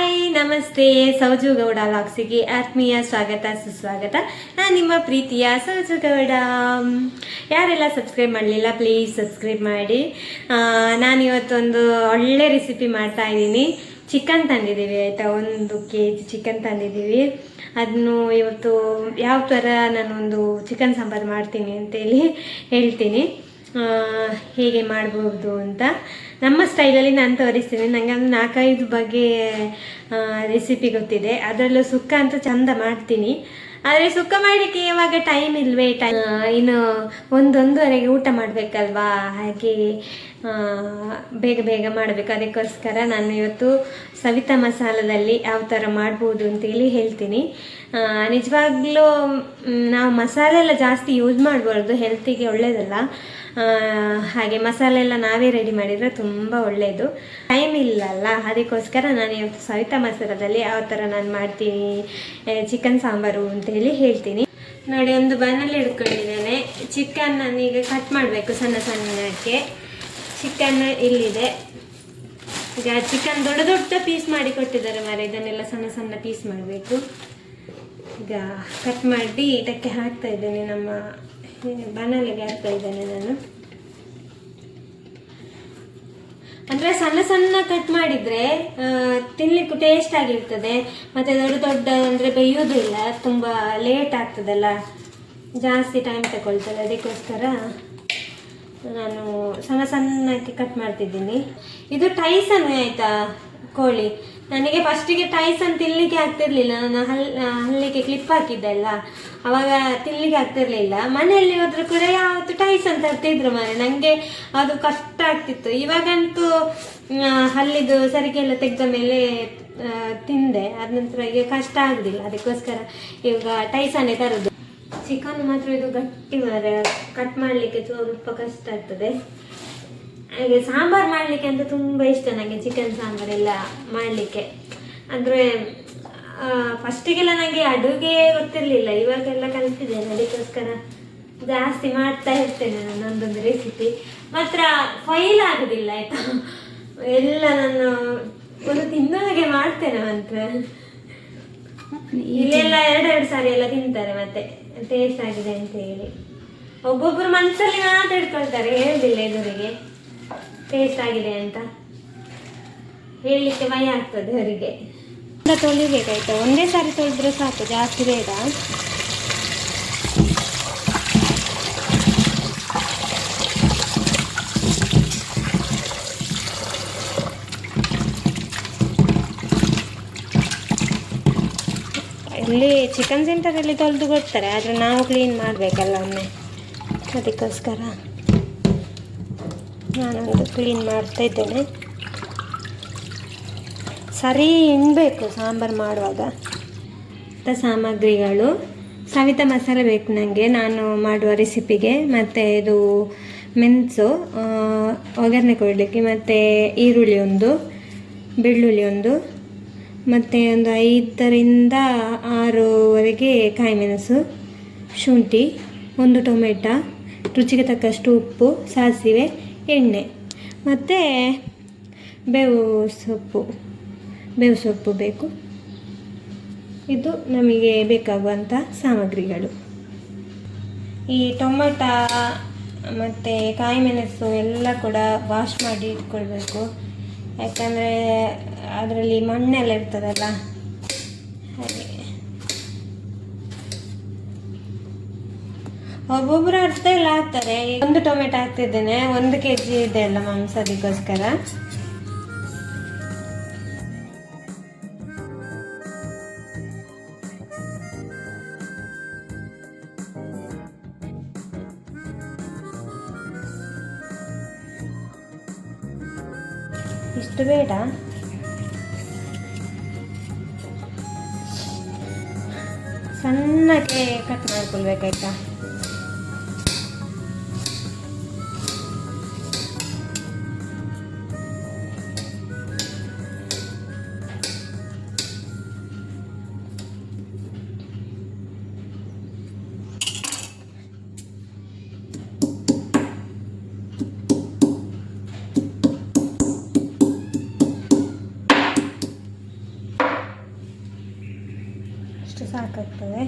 Hi ನಮಸ್ತೆ, ಸೌಜು ಗೌಡ ಲಾಕ್ಸಿಗೆ ಆತ್ಮೀಯ ಸ್ವಾಗತ ಸುಸ್ವಾಗತ. ನಾನು ನಿಮ್ಮ ಪ್ರೀತಿಯ ಸೌಜು ಗೌಡ. ಯಾರೆಲ್ಲ ಸಬ್ಸ್ಕ್ರೈಬ್ ಮಾಡಲಿಲ್ಲ ಪ್ಲೀಸ್ ಸಬ್ಸ್ಕ್ರೈಬ್ ಮಾಡಿ. ನಾನಿವತ್ತೊಂದು ಒಳ್ಳೆ ರೆಸಿಪಿ ಮಾಡ್ತಾ ಇದ್ದೀನಿ. ಚಿಕನ್ ತಂದಿದ್ದೀವಿ ಆಯಿತಾ, 1 kg ಚಿಕನ್ ತಂದಿದ್ದೀವಿ. ಅದನ್ನು ಇವತ್ತು ಯಾವ ಥರ ನಾನೊಂದು ಚಿಕನ್ ಸಾಂಬಾರು ಮಾಡ್ತೀನಿ ಅಂತೇಳಿ ಹೇಳ್ತೀನಿ, ಹೇಗೆ ಮಾಡ್ಬೋದು ಅಂತ ನಮ್ಮ ಸ್ಟೈಲಲ್ಲಿ ನಾನು ತೋರಿಸ್ತೀನಿ. ನನಗೆ ಒಂದು 4-5 ಬಗೆ ರೆಸಿಪಿ ಗೊತ್ತಿದೆ, ಅದರಲ್ಲೂ ಸುಕ್ಕ ಅಂತೂ ಚಂದ ಮಾಡ್ತೀನಿ. ಆದರೆ ಸುಕ್ಕ ಮಾಡಲಿಕ್ಕೆ ಇವಾಗ ಟೈಮ್ ಇಲ್ವೇ, ಇನ್ನು 1-1:30ಗೆ ಊಟ ಮಾಡಬೇಕಲ್ವಾ, ಹಾಗೆ ಬೇಗ ಬೇಗ ಮಾಡಬೇಕು. ಅದಕ್ಕೋಸ್ಕರ ನಾನು ಇವತ್ತು ಸವಿತಾ ಮಸಾಲದಲ್ಲಿ ಯಾವ ಥರ ಮಾಡ್ಬೋದು ಅಂತೇಳಿ ಹೇಳ್ತೀನಿ. ನಿಜವಾಗ್ಲೂ ನಾವು ಮಸಾಲೆ ಎಲ್ಲ ಜಾಸ್ತಿ ಯೂಸ್ ಮಾಡಬಾರ್ದು, ಹೆಲ್ತಿಗೆ ಒಳ್ಳೆಯದಲ್ಲ. ಹಾಗೆ ಮಸಾಲೆ ಎಲ್ಲ ನಾವೇ ರೆಡಿ ಮಾಡಿದರೆ ತುಂಬ ಒಳ್ಳೆಯದು. ಟೈಮ್ ಇಲ್ಲಲ್ಲ, ಅದಕ್ಕೋಸ್ಕರ ನಾನು ಇವತ್ತು ಸವಿತಾ ಮಸಾಲದಲ್ಲಿ ಯಾವ ಥರ ನಾನು ಮಾಡ್ತೀನಿ ಚಿಕನ್ ಸಾಂಬಾರು ಅಂತೇಳಿ ಹೇಳ್ತೀನಿ. ನೋಡಿ, ಒಂದು ಬನಲ್ಲಿ ಇಟ್ಕೊಂಡಿದ್ದೇನೆ. ಚಿಕನ್ ನಾನೀಗ ಕಟ್ ಮಾಡಬೇಕು ಸಣ್ಣ ಸಣ್ಣಕ್ಕೆ. ಚಿಕನ್ ಇಲ್ಲಿದೆ. ಈಗ ಚಿಕನ್ ದೊಡ್ಡ ದೊಡ್ಡ ಪೀಸ್ ಮಾಡಿ ಕೊಟ್ಟಿದ್ದಾರೆ ಮಾರೆ, ಇದನ್ನೆಲ್ಲ ಸಣ್ಣ ಸಣ್ಣ ಪೀಸ್ ಮಾಡಬೇಕು. ಈಗ ಕಟ್ ಮಾಡಿ ಇದಕ್ಕೆ ಹಾಕ್ತಾ ಇದ್ದೇನೆ, ನಮ್ಮ ಬನಲಿಗೆ ಹಾಕ್ತಾ ಇದ್ದೇನೆ ನಾನು. ಅಂದರೆ ಸಣ್ಣ ಸಣ್ಣ ಕಟ್ ಮಾಡಿದರೆ ತಿನ್ನಲಿಕ್ಕೂ ಟೇಸ್ಟ್ ಆಗಿರ್ತದೆ, ಮತ್ತು ದೊಡ್ಡ ದೊಡ್ಡ ಅಂದರೆ ಬೇಯೋದು ಇಲ್ಲ, ತುಂಬ ಲೇಟ್ ಆಗ್ತದಲ್ಲ, ಜಾಸ್ತಿ ಟೈಮ್ ತಗೊಳ್ತದೆ. ಅದಕ್ಕೋಸ್ಕರ ನಾನು ಸಣ್ಣ ಸಣ್ಣಕ್ಕೆ ಕಟ್ ಮಾಡ್ತಿದ್ದೀನಿ. ಇದು ಟೈಸನ್ ಆಯಿತಾ ಕೋಳಿ. ನನಗೆ ಫಸ್ಟಿಗೆ ಟೈಸನ್ ತಿನ್ನಲಿಕ್ಕೆ ಆಗ್ತಿರ್ಲಿಲ್ಲ, ನಾನು ಹಲ್ಲಿಗೆ ಕ್ಲಿಪ್ ಹಾಕಿದ್ದೆ ಅಲ್ಲ, ಅವಾಗ ತಿನ್ನಲಿಕ್ಕೆ ಆಗ್ತಿರ್ಲಿಲ್ಲ. ಮನೆಯಲ್ಲಿ ಹೋದ್ರೆ ಕೂಡ ಯಾವತ್ತು ಟೈಸನ್ ತರ್ತಿದ್ರು ಮಾರೆ, ನನಗೆ ಅದು ಕಷ್ಟ ಆಗ್ತಿತ್ತು. ಇವಾಗಂತೂ ಹಲ್ಲಿದು ಸರಿಗೆ ಎಲ್ಲ ತೆಗೆದ ಮೇಲೆ ತಿಂದೆ, ಅದ ನಂತರ ಈಗ ಕಷ್ಟ ಆಗುದಿಲ್ಲ. ಅದಕ್ಕೋಸ್ಕರ ಇವಾಗ ಟೈಸನ್ನೇ ತರೋದು. ಚಿಕನ್ ಮಾತ್ರ ಇದು ಗಟ್ಟಿ ಮಾರೆ, ಕಟ್ ಮಾಡಲಿಕ್ಕೆ ಸ್ವಲ್ಪ ಕಷ್ಟ ಆಗ್ತದೆ. ಹಾಗೆ ಸಾಂಬಾರು ಮಾಡಲಿಕ್ಕೆ ಅಂತ ತುಂಬ ಇಷ್ಟ ನನಗೆ, ಚಿಕನ್ ಸಾಂಬಾರೆಲ್ಲ ಮಾಡಲಿಕ್ಕೆ. ಅಂದರೆ ಫಸ್ಟಿಗೆಲ್ಲ ನನಗೆ ಅಡುಗೆ ಗೊತ್ತಿರಲಿಲ್ಲ, ಇವಾಗೆಲ್ಲ ಕಲಿತಿದ್ದೇನೆ. ಅದಕ್ಕೋಸ್ಕರ ಜಾಸ್ತಿ ಮಾಡ್ತಾ ಇರ್ತೇನೆ ನಾನು ಒಂದೊಂದು ರೆಸಿಪಿ. ಮಾತ್ರ ಫೈಲ್ ಆಗೋದಿಲ್ಲ ಆಯಿತಾ, ಎಲ್ಲ ನಾನು ಒಂದು ತಿನ್ನೋದಾಗೆ ಮಾಡ್ತೇನೆ. ಮಾತ್ರ ಇಲ್ಲೆಲ್ಲ 2 ಸಾರಿ ಎಲ್ಲ ತಿಂತಾರೆ, ಮತ್ತೆ ಟೇಸ್ಟ್ ಆಗಿದೆ ಅಂತ ಹೇಳಿ. ಒಬ್ಬೊಬ್ಬರು ಮನಸ್ಸಲ್ಲಿ ಮಾತ್ರ ಇಟ್ಕೊಳ್ತಾರೆ, ಹೇಳುದಿಲ್ಲ ಎದುರಿಗೆ ಟೇಸ್ಟ್ ಆಗಿದೆ ಅಂತ ಹೇಳಲಿಕ್ಕೆ ಭಯ ಆಗ್ತದೆ ಅವರಿಗೆ. ತೊಳಿಬೇಕಾಯ್ತಾ, ಒಂದೇ ಸಾರಿ ತೊಳೆದ್ರೆ ಸಾಕು, ಜಾಸ್ತಿ ಬೇಡ. ಇಲ್ಲಿ ಚಿಕನ್ ಸೆಂಟರಲ್ಲಿ ತೊಳೆದು ಕೊಡ್ತಾರೆ, ಆದರೆ ನಾವು ಕ್ಲೀನ್ ಮಾಡಬೇಕಲ್ಲ ಒಮ್ಮೆ. ಅದಕ್ಕೋಸ್ಕರ ನಾನೊಂದು ಕ್ಲೀನ್ ಮಾಡ್ತಾ ಇದ್ದೇನೆ. ಸರಿ ಇಣಬೇಕು ಸಾಂಬಾರು ಮಾಡುವಾಗ. ಸಾಮಗ್ರಿಗಳು: ಸವಿತಾ ಮಸಾಲೆ ಬೇಕು ನನಗೆ ನಾನು ಮಾಡುವ ರೆಸಿಪಿಗೆ, ಮತ್ತು ಇದು ಮೆಣಸು ಒಗ್ಗರಣೆ ಕೊಡಲಿಕ್ಕೆ, ಮತ್ತು ಈರುಳ್ಳಿ 1, ಬೆಳ್ಳುಳ್ಳಿ 1, ಮತ್ತು ಒಂದು 5ರಿಂದ 6ವರೆಗೆ ಕಾಯಿಮೆಣಸು, ಶುಂಠಿ, 1 ಟೊಮೆಟೊ, ರುಚಿಗೆ ತಕ್ಕಷ್ಟು ಉಪ್ಪು, ಸಾಸಿವೆ, ಎಣ್ಣೆ, ಮತ್ತು ಬೇವು ಸೊಪ್ಪು ಬೇಕು. ಇದು ನಮಗೆ ಬೇಕಾಗುವಂಥ ಸಾಮಗ್ರಿಗಳು. ಈ ಟೊಮೆಟೊ ಮತ್ತು ಕಾಯಿಮೆಣಸು ಎಲ್ಲ ಕೂಡ ವಾಶ್ ಮಾಡಿ ಇಟ್ಕೊಳ್ಬೇಕು, ಯಾಕಂದರೆ ಅದರಲ್ಲಿ ಮಣ್ಣೆಲ್ಲ ಇರ್ತದಲ್ಲ, ಹಾಗೆ. ಒಬ್ಬೊಬ್ಬರು ಅರ್ಧ ಎಲ್ಲ ಹಾಕ್ತಾರೆ. 1 ಟೊಮೆಟೊ ಹಾಕ್ತಿದ್ದೇನೆ, 1 kg ಇದೆ ಅಲ್ಲ ಮಾಂಸ, ಅದಕ್ಕೋಸ್ಕರ. ಇಷ್ಟು ಬೇಡ, ಸಣ್ಣಕ್ಕೆ ಕಟ್ ಮಾಡ್ಕೊಳ್ಬೇಕಾಯ್ತಾ. ಇಷ್ಟು ಸಾಕಾಗ್ತದೆ.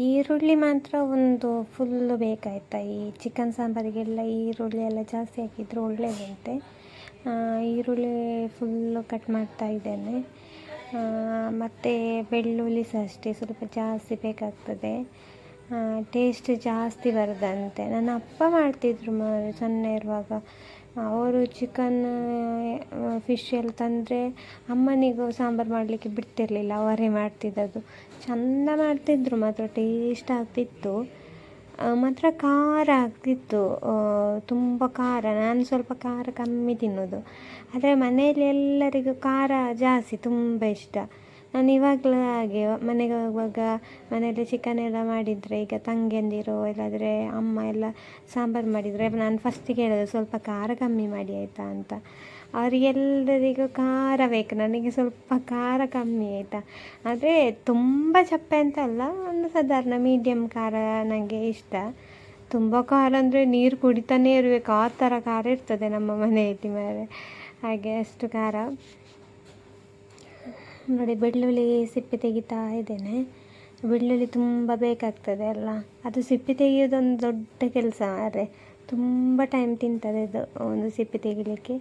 ಈರುಳ್ಳಿ ಮಾತ್ರ ಒಂದು ಫುಲ್ಲು ಬೇಕಾಯ್ತಾ, ಈ ಚಿಕನ್ ಸಾಂಬಾರಿಗೆಲ್ಲ ಈರುಳ್ಳಿ ಎಲ್ಲ ಜಾಸ್ತಿ ಹಾಕಿದರೆ ಒಳ್ಳೆಯದಂತೆ. ಈರುಳ್ಳಿ ಫುಲ್ಲು ಕಟ್ ಮಾಡ್ತಾ ಇದ್ದೇನೆ. ಮತ್ತು ಬೆಳ್ಳುಳ್ಳಿ ಸಹ ಅಷ್ಟೇ ಸ್ವಲ್ಪ ಜಾಸ್ತಿ ಬೇಕಾಗ್ತದೆ, ಟೇಸ್ಟ್ ಜಾಸ್ತಿ ಬರೋದಂತೆ. ನನ್ನ ಅಪ್ಪ ಮಾಡ್ತಿದ್ರು ಸಣ್ಣ ಇರುವಾಗ. ಅವರು ಚಿಕನ್ ಫಿಶ್ ಎಲ್ಲ ತಂದರೆ ಅಮ್ಮನಿಗೂ ಸಾಂಬಾರು ಮಾಡಲಿಕ್ಕೆ ಬಿಡ್ತಿರಲಿಲ್ಲ, ಅವರೇ ಮಾಡ್ತಿದ್ದದ್ದು. ಚೆಂದ ಮಾಡ್ತಿದ್ರು, ಮಾತ್ರ ಟೇಸ್ಟ್ ಆಗ್ತಿತ್ತು, ಮಾತ್ರ ಖಾರ ಆಗ್ತಿತ್ತು, ತುಂಬ ಖಾರ. ನಾನು ಸ್ವಲ್ಪ ಖಾರ ಕಮ್ಮಿ ತಿನ್ನೋದು, ಆದರೆ ಮನೆಯಲ್ಲಿ ಎಲ್ಲರಿಗೂ ಖಾರ ಜಾಸ್ತಿ, ತುಂಬ ಇಷ್ಟ. ನಾನು ಇವಾಗಲೂ ಹಾಗೆ ಮನೆಗೆ ಹೋಗುವಾಗ ಮನೆಯಲ್ಲಿ ಚಿಕನ್ ಎಲ್ಲ ಮಾಡಿದರೆ, ಈಗ ತಂಗಿಯಂದಿರು ಇಲ್ಲಾಂದರೆ ಅಮ್ಮ ಎಲ್ಲ ಸಾಂಬಾರು ಮಾಡಿದರೆ ನಾನು ಫಸ್ಟಿಗೆ ಹೇಳೋದು ಸ್ವಲ್ಪ ಖಾರ ಕಮ್ಮಿ ಮಾಡಿ ಆಯಿತಾ ಅಂತ. ಅವರಿಗೆಲ್ಲರಿಗೂ ಖಾರ ಬೇಕು, ನನಗೆ ಸ್ವಲ್ಪ ಖಾರ ಕಮ್ಮಿ ಆಯಿತಾ. ಆದರೆ ತುಂಬ ಚಪ್ಪೆ ಅಂತ ಅಲ್ಲ, ಒಂದು ಸಾಧಾರಣ ಮೀಡಿಯಮ್ ಖಾರ ನನಗೆ ಇಷ್ಟ. ತುಂಬ ಖಾರ ಅಂದರೆ ನೀರು ಕುಡಿತಾನೇ ಇರಬೇಕು, ಆ ಥರ ಖಾರ ಇರ್ತದೆ ನಮ್ಮ ಮನೆಯಲ್ಲಿ ಮಾರೆ, ಹಾಗೆ ಅಷ್ಟು ಖಾರ. ನೋಡಿ, ಬೆಳ್ಳುಳ್ಳಿ ಸಿಪ್ಪೆ ತೆಗಿತಾ ಇದ್ದೇನೆ. ಬೆಳ್ಳುಳ್ಳಿ ತುಂಬ ಬೇಕಾಗ್ತದೆ ಅಲ್ಲ, ಅದು ಸಿಪ್ಪೆ ತೆಗೆಯೋದೊಂದು ದೊಡ್ಡ ಕೆಲಸ ಮಾರೆ, ತುಂಬ ಟೈಮ್ ತಿಂತದೆ ಅದು ಒಂದು ಸಿಪ್ಪೆ ತೆಗಿಲಿಕ್ಕೆ.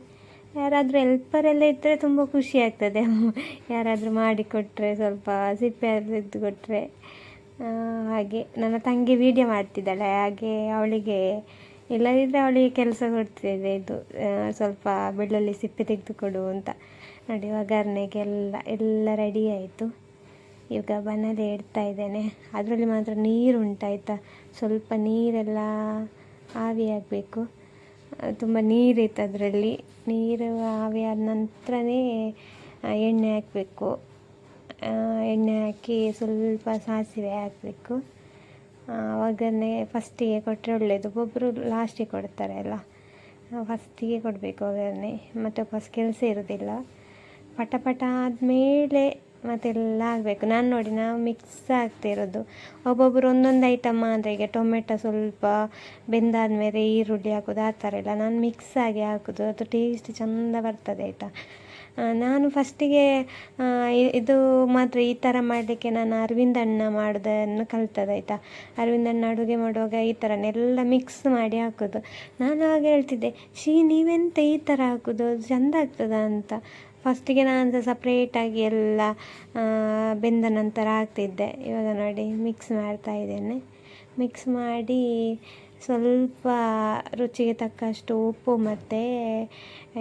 ಯಾರಾದರೂ ಹೆಲ್ಪರೆಲ್ಲ ಇದ್ದರೆ ತುಂಬ ಖುಷಿ ಆಗ್ತದೆ, ಯಾರಾದರೂ ಮಾಡಿಕೊಟ್ರೆ, ಸ್ವಲ್ಪ ಸಿಪ್ಪೆ ತೆಗೆದು ಕೊಟ್ಟರೆ. ಹಾಗೆ ನನ್ನ ತಂಗಿ ವೀಡಿಯೋ ಮಾಡ್ತಿದ್ದಾಳೆ, ಹಾಗೆ ಅವಳಿಗೆ ಇಲ್ಲದಿದ್ದರೆ ಅವಳಿಗೆ ಕೆಲಸ ಕೊಡ್ತಿದೆ, ಇದು ಸ್ವಲ್ಪ ಬೆಳ್ಳುಳ್ಳಿ ಸಿಪ್ಪೆ ತೆಗೆದುಕೊಡು ಅಂತ. ನೋಡಿ, ಒಗ್ಗರಣೆಗೆ ಎಲ್ಲ ರೆಡಿ ಆಯಿತು. ಇವಾಗ ಬನ್ನಲೆ ಇಡ್ತಾ ಇದ್ದೇನೆ. ಅದರಲ್ಲಿ ಮಾತ್ರ ನೀರು ಉಂಟಾಯ್ತಾ, ಸ್ವಲ್ಪ ನೀರೆಲ್ಲ ಆವಿ ಆಗಬೇಕು, ತುಂಬ ನೀರಿತ್ತು ಅದರಲ್ಲಿ. ನೀರು ಆವಿ ಆದ ನಂತರನೇ ಎಣ್ಣೆ ಹಾಕಬೇಕು. ಎಣ್ಣೆ ಹಾಕಿ ಸ್ವಲ್ಪ ಸಾಸಿವೆ ಹಾಕಬೇಕು. ಒಗ್ಗರಣೆ ಫಸ್ಟಿಗೆ ಕೊಟ್ಟರೆ ಒಳ್ಳೆಯದು, ಒಬ್ಬೊಬ್ಬರು ಲಾಸ್ಟಿಗೆ ಕೊಡ್ತಾರೆ ಅಲ್ಲ, ಫಸ್ಟಿಗೆ ಕೊಡಬೇಕು ಒಗ್ಗರಣೆ, ಮತ್ತು ಫಸ್ಟ್ ಕೆಲಸ ಇರೋದಿಲ್ಲ. ಪಟ ಪಟ ಆದಮೇಲೆ ಮತ್ತೆಲ್ಲ ಆಗಬೇಕು. ನಾನು ನೋಡಿ, ನಾವು ಮಿಕ್ಸ್ ಆಗ್ತಿರೋದು, ಒಬ್ಬೊಬ್ಬರು ಒಂದೊಂದು ಐಟಮ್ ಅಂದರೆ, ಈಗ ಟೊಮೆಟೊ ಸ್ವಲ್ಪ ಬೆಂದಾದಮೇಲೆ ಈರುಳ್ಳಿ ಹಾಕೋದು, ಆ ಥರ ಇಲ್ಲ, ನಾನು ಮಿಕ್ಸ್ ಆಗಿ ಹಾಕೋದು, ಅದು ಟೇಸ್ಟ್ ಚೆಂದ ಬರ್ತದೆ ಆಯಿತಾ. ನಾನು ಫಸ್ಟಿಗೆ ಇದು ಮಾತ್ರ ಈ ಥರ ಮಾಡಲಿಕ್ಕೆ ನಾನು ಅರವಿಂದ ಅಣ್ಣ ಮಾಡೋದನ್ನು ಕಲಿತದಾಯ್ತಾ. ಅರವಿಂದ ಅಣ್ಣ ಅಡುಗೆ ಮಾಡುವಾಗ ಈ ಥರನೆಲ್ಲ ಮಿಕ್ಸ್ ಮಾಡಿ ಹಾಕೋದು. ನಾನು ಆಗ ಹೇಳ್ತಿದ್ದೆ, ನೀವೆಂತ ಈ ಥರ ಹಾಕೋದು, ಅದು ಚೆಂದ ಆಗ್ತದ ಅಂತ. ಫಸ್ಟಿಗೆ ನಾನು ಸಹ ಸಪ್ರೇಟಾಗಿ ಎಲ್ಲ ಬೆಂದ ನಂತರ ಹಾಕ್ತಿದ್ದೆ. ಇವಾಗ ನೋಡಿ, ಮಿಕ್ಸ್ ಮಾಡ್ತಾ ಇದ್ದೇನೆ. ಮಿಕ್ಸ್ ಮಾಡಿ ಸ್ವಲ್ಪ ರುಚಿಗೆ ತಕ್ಕಷ್ಟು ಉಪ್ಪು ಮತ್ತು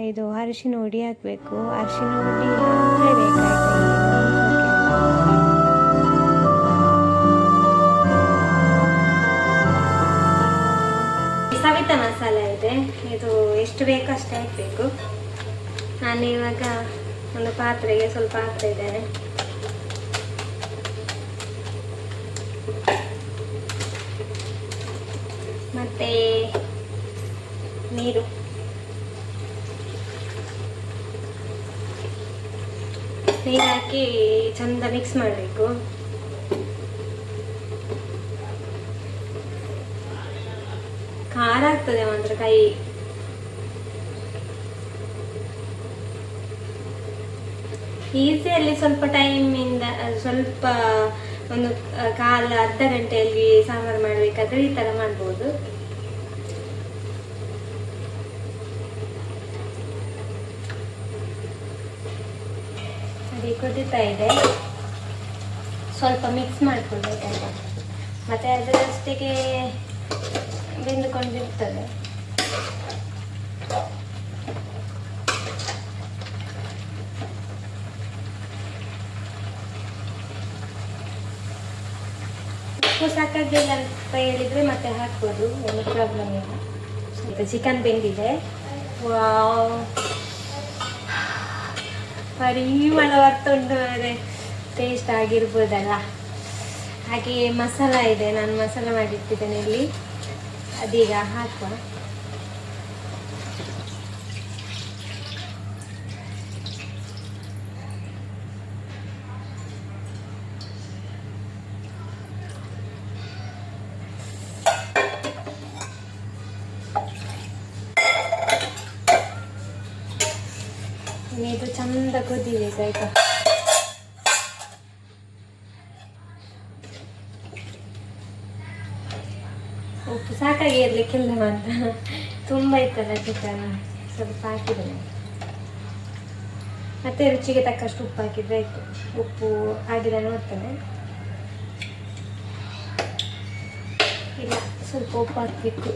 ಇದು ಅರಿಶಿನ ಹುಡಿ ಹಾಕಬೇಕು. ಅರಿಶಿನ ಹುಡಿ ಹಾಕಲೇಬೇಕಾಯ್ತು. ಸವಿತಾ ಮಸಾಲೆ ಇದೆ, ಇದು ಎಷ್ಟು ಬೇಕೋ ಅಷ್ಟೇ ಹಾಕಬೇಕು. ನಾನು ಇವಾಗ ಒಂದು ಪಾತ್ರೆಗೆ ಸ್ವಲ್ಪ ಹಾಕ್ತಾ ಇದ್ದೇನೆ. ಮತ್ತು ನೀರು, ನೀರು ಹಾಕಿ ಚೆಂದ ಮಿಕ್ಸ್ ಮಾಡಬೇಕು. ಖಾರ ಆಗ್ತದೆ ಮಾತ್ರ ಕೈ. ಈಸಿಯಲ್ಲಿ ಸ್ವಲ್ಪ ಟೈಮಿಂದ ಸ್ವಲ್ಪ ಒಂದು ಅರ್ಧ ಗಂಟೆಯಲ್ಲಿ ಸಾಂಬಾರು ಮಾಡಬೇಕಾದ್ರೆ ಈ ಥರ ಮಾಡ್ಬೋದು. ಅದೇ ಕುದೀತಾ ಇದೆ, ಸ್ವಲ್ಪ ಮಿಕ್ಸ್ ಮಾಡಿಕೊಳ್ಬೇಕಲ್ಲ, ಮತ್ತು ಅದರಷ್ಟಿಗೆ ಬೆಂದುಕೊಂಡಿರ್ತದೆ. ಉಪ್ಪು ಸಾಕಾಗಿಲ್ಲ ಅಂತ ಹೇಳಿದರೆ ಮತ್ತೆ ಹಾಕ್ಬೋದು, ಏನು ಪ್ರಾಬ್ಲಮ್ ಇಲ್ಲ. ಇದು ಚಿಕನ್ ಬೆಂದಿದೆ, ಪರಿಮಳ ಬರ್ತುಂಟು, ಅದೇ ಟೇಸ್ಟ್ ಆಗಿರ್ಬೋದಲ್ಲ. ಹಾಗೆ ಮಸಾಲ ಇದೆ, ನಾನು ಮಸಾಲ ಮಾಡಿಟ್ಟಿದ್ದೇನೆ ಇಲ್ಲಿ, ಅದೀಗ ಹಾಕುವ. ಇದು ಚಂದ ಕುದಿಬೇಕು ಆಯ್ತಾ. ಸಾಕಾಗಿ ಇರಲಿಕ್ಕಿಲ್ಲ ಅಂತ ತುಂಬ ಇತ್ತಲ್ಲ ಚಿಕನ್, ಸ್ವಲ್ಪ ಹಾಕಿದ್ದೇನೆ. ಮತ್ತೆ ರುಚಿಗೆ ತಕ್ಕಷ್ಟು ಉಪ್ಪು ಹಾಕಿದರೆ ಆಯಿತು. ಉಪ್ಪು ಆಗಿದೆ ನೋಡ್ತೇನೆ. ಇಲ್ಲ, ಸ್ವಲ್ಪ ಉಪ್ಪು ಹಾಕಬೇಕು.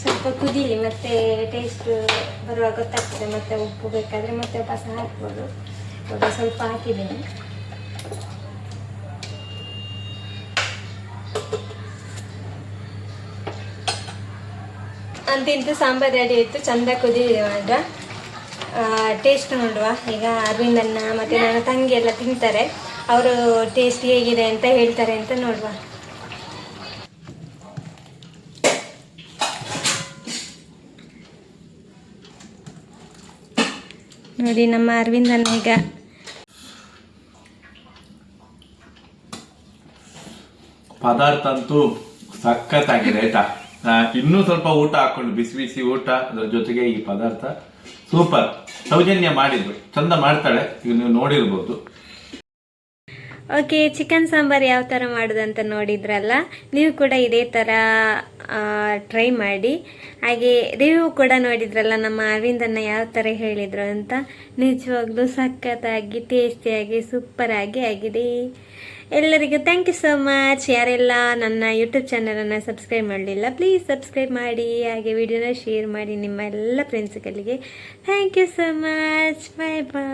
ಸ್ವಲ್ಪ ಕುದೀಲಿ, ಮತ್ತೆ ಟೇಸ್ಟ್ ಬರುವಾಗ ಗೊತ್ತಾಗ್ತದೆ. ಮತ್ತೆ ಉಪ್ಪು ಬೇಕಾದರೆ ಮತ್ತೆ ವಾಪಸ್ ಹಾಕ್ಬೋದು. ಇವಾಗ ಸ್ವಲ್ಪ ಹಾಕಿದ್ದೀನಿ. ಅಂತಿಂತೂ ಸಾಂಬಾರು ರೆಡಿ ಇತ್ತು, ಚಂದ ಕುದಿದೆ. ಮಾಡುವ ಟೇಸ್ಟ್ ನೋಡುವ. ಈಗ ಅರವಿಂದನ್ನ ಮತ್ತು ನನ್ನ ತಂಗಿ ಎಲ್ಲ ತಿಂತಾರೆ, ಅವರು ಟೇಸ್ಟ್ ಹೇಗಿದೆ ಅಂತ ಹೇಳ್ತಾರೆ ಅಂತ ನೋಡುವ. ನೋಡಿ ನಮ್ಮ ಅರವಿಂದನ್ನ ಈಗ ಪದಾರ್ಥ ಅಂತೂ ಸಖತ್ತಾಗಿದೆ ಆಯ್ತಾ. ಇನ್ನೂ ಸ್ವಲ್ಪ ಊಟ ಹಾಕೊಂಡು ಬಿಸಿ ಬಿಸಿ ಊಟ ಅದರ ಜೊತೆಗೆ ಈ ಪದಾರ್ಥ ಸೂಪರ್. ಸೌಜನ್ಯ ಮಾಡಿದ್ರು, ಚಂದ ಮಾಡ್ತಾಳೆ, ಈಗ ನೀವು ನೋಡಿರ್ಬೋದು. ಓಕೆ, ಚಿಕನ್ ಸಾಂಬಾರು ಯಾವ ಥರ ಮಾಡೋದಂತ ನೋಡಿದ್ರಲ್ಲ, ನೀವು ಕೂಡ ಇದೇ ಥರ ಟ್ರೈ ಮಾಡಿ. ಹಾಗೆ ರಿವ್ಯೂ ಕೂಡ ನೋಡಿದ್ರಲ್ಲ, ನಮ್ಮ ಅರವಿಂದನ್ನ ಯಾವ ಥರ ಹೇಳಿದರು ಅಂತ. ನಿಜವಾಗ್ಲೂ ಸಖತ್ತಾಗಿ, ಟೇಸ್ಟಿಯಾಗಿ, ಸೂಪರಾಗಿ ಆಗಿದೆ. ಎಲ್ಲರಿಗೂ ಥ್ಯಾಂಕ್ ಯು ಸೋ ಮಚ್. ಯಾರೆಲ್ಲ ನನ್ನ ಯೂಟ್ಯೂಬ್ ಚಾನಲನ್ನು ಸಬ್ಸ್ಕ್ರೈಬ್ ಮಾಡಲಿಲ್ಲ, ಪ್ಲೀಸ್ ಸಬ್ಸ್ಕ್ರೈಬ್ ಮಾಡಿ. ಹಾಗೆ ವಿಡಿಯೋನ ಶೇರ್ ಮಾಡಿ ನಿಮ್ಮ ಎಲ್ಲ ಫ್ರೆಂಡ್ಸ್ಗಳಿಗೆ. Thank you so much. Bye bye.